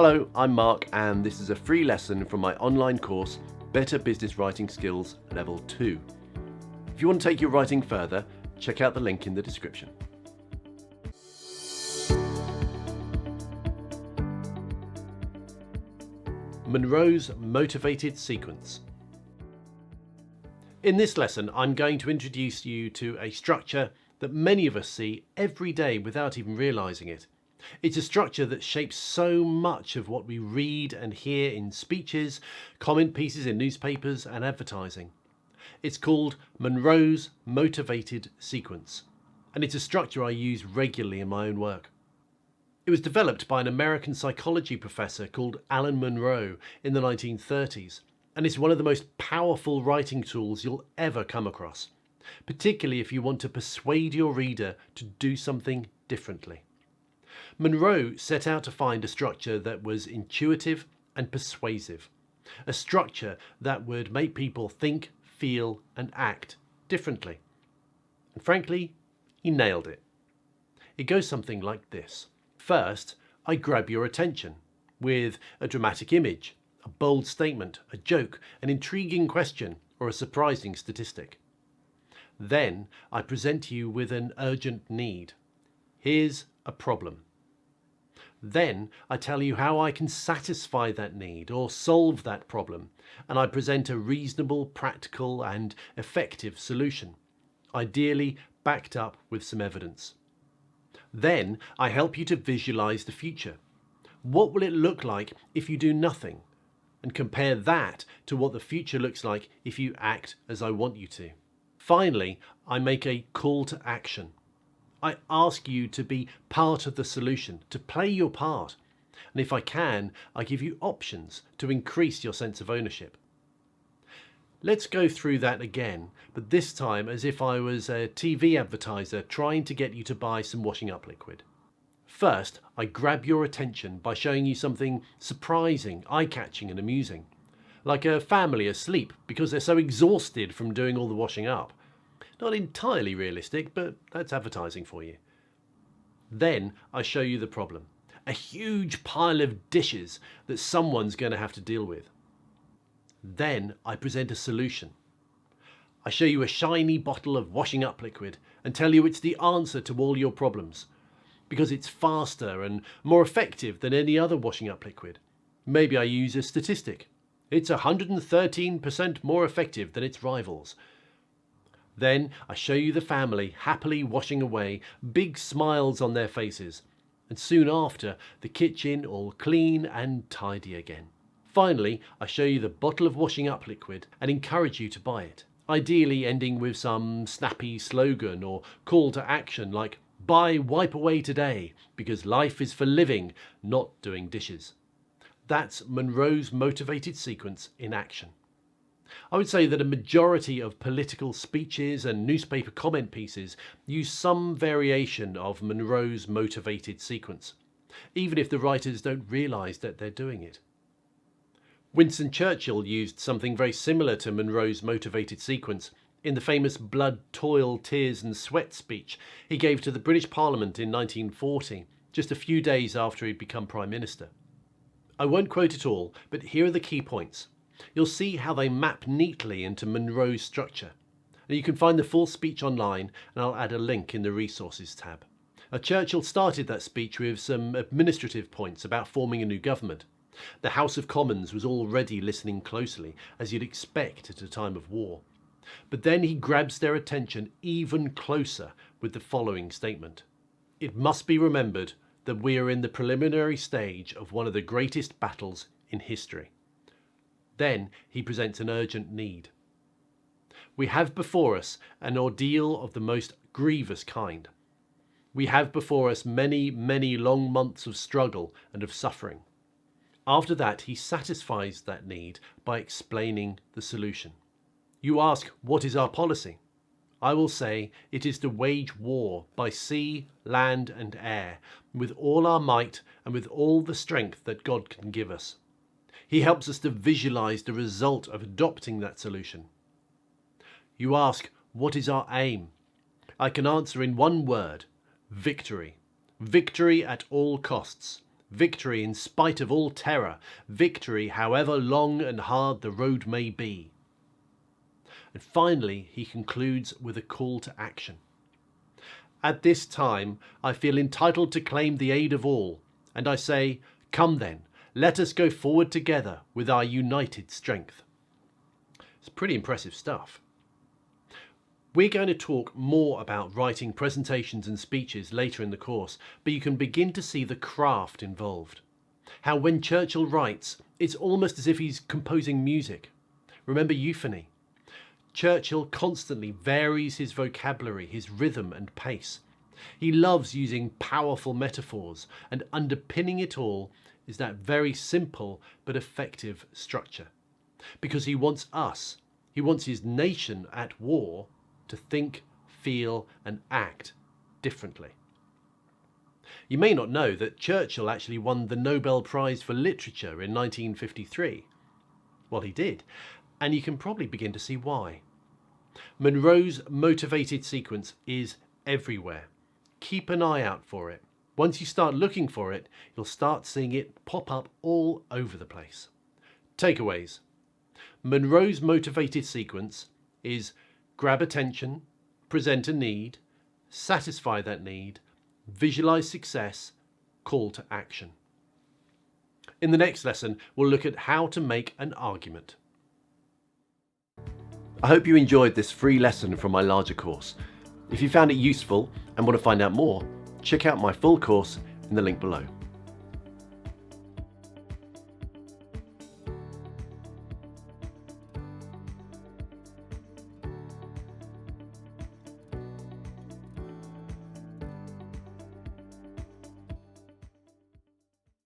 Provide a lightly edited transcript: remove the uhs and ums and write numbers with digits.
Hello, I'm Mark, and this is a free lesson from my online course, Better Business Writing Skills Level 2. If you want to take your writing further, check out the link in the description. Monroe's motivated sequence. In this lesson, I'm going to introduce you to a structure that many of us see every day without even realizing it. It's a structure that shapes so much of what we read and hear in speeches, comment pieces in newspapers and advertising. It's called Monroe's motivated sequence, and it's a structure I use regularly in my own work. It was developed by an American psychology professor called Alan Monroe in the 1930s, and it's one of the most powerful writing tools you'll ever come across, particularly if you want to persuade your reader to do something differently. Monroe set out to find a structure that was intuitive and persuasive, a structure that would make people think, feel, and act differently. And frankly, he nailed it. It goes something like this. First, I grab your attention with a dramatic image, a bold statement, a joke, an intriguing question, or a surprising statistic. Then I present you with an urgent need. Here's a problem. Then I tell you how I can satisfy that need or solve that problem, and I present a reasonable, practical, and effective solution, ideally backed up with some evidence. Then I help you to visualize the future. What will it look like if you do nothing? And compare that to what the future looks like if you act as I want you to. Finally, I make a call to action. I ask you to be part of the solution, to play your part. And if I can, I give you options to increase your sense of ownership. Let's go through that again, but this time as if I was a TV advertiser trying to get you to buy some washing up liquid. First, I grab your attention by showing you something surprising, eye-catching and amusing. Like a family asleep because they're so exhausted from doing all the washing up. Not entirely realistic, but that's advertising for you. Then I show you the problem. A huge pile of dishes that someone's going to have to deal with. Then I present a solution. I show you a shiny bottle of washing up liquid and tell you it's the answer to all your problems because it's faster and more effective than any other washing up liquid. Maybe I use a statistic. It's 113% more effective than its rivals. Then I show you the family happily washing away, big smiles on their faces, and soon after the kitchen all clean and tidy again. Finally, I show you the bottle of washing up liquid and encourage you to buy it, ideally ending with some snappy slogan or call to action like "Buy Wipe Away today because life is for living, not doing dishes." That's Monroe's motivated sequence in action. I would say that a majority of political speeches and newspaper comment pieces use some variation of Monroe's motivated sequence, even if the writers don't realise that they're doing it. Winston Churchill used something very similar to Monroe's motivated sequence in the famous Blood, Toil, Tears and Sweat speech he gave to the British Parliament in 1940, just a few days after he'd become Prime Minister. I won't quote it all, but here are the key points. You'll see how they map neatly into Monroe's structure. And you can find the full speech online, and I'll add a link in the resources tab. Churchill started that speech with some administrative points about forming a new government. The House of Commons was already listening closely, as you'd expect at a time of war. But then he grabs their attention even closer with the following statement. It must be remembered that we are in the preliminary stage of one of the greatest battles in history. Then he presents an urgent need. We have before us an ordeal of the most grievous kind. We have before us many, many long months of struggle and of suffering. After that, he satisfies that need by explaining the solution. You ask, what is our policy? I will say it is to wage war by sea, land and air, with all our might and with all the strength that God can give us. He helps us to visualize the result of adopting that solution. You ask, what is our aim? I can answer in one word, victory. Victory at all costs. victory in spite of all terror, victory however long and hard the road may be. And finally, he concludes with a call to action. At this time, I feel entitled to claim the aid of all, and I say, come then, let us go forward together with our united strength. It's pretty impressive stuff. We're going to talk more about writing presentations and speeches later in the course, but you can begin to see the craft involved. How when Churchill writes, it's almost as if he's composing music. Remember euphony? Churchill constantly varies his vocabulary, his rhythm and pace. He loves using powerful metaphors, and underpinning it all is that very simple but effective structure. Because he wants his nation at war, to think, feel and act differently. You may not know that Churchill actually won the Nobel Prize for Literature in 1953. Well, he did, and you can probably begin to see why. Monroe's motivated sequence is everywhere. Keep an eye out for it. Once you start looking for it, you'll start seeing it pop up all over the place. Takeaways. Monroe's motivated sequence is grab attention, present a need, satisfy that need, visualize success, call to action. In the next lesson, we'll look at how to make an argument. I hope you enjoyed this free lesson from my larger course. If you found it useful and want to find out more, check out my full course in the link below.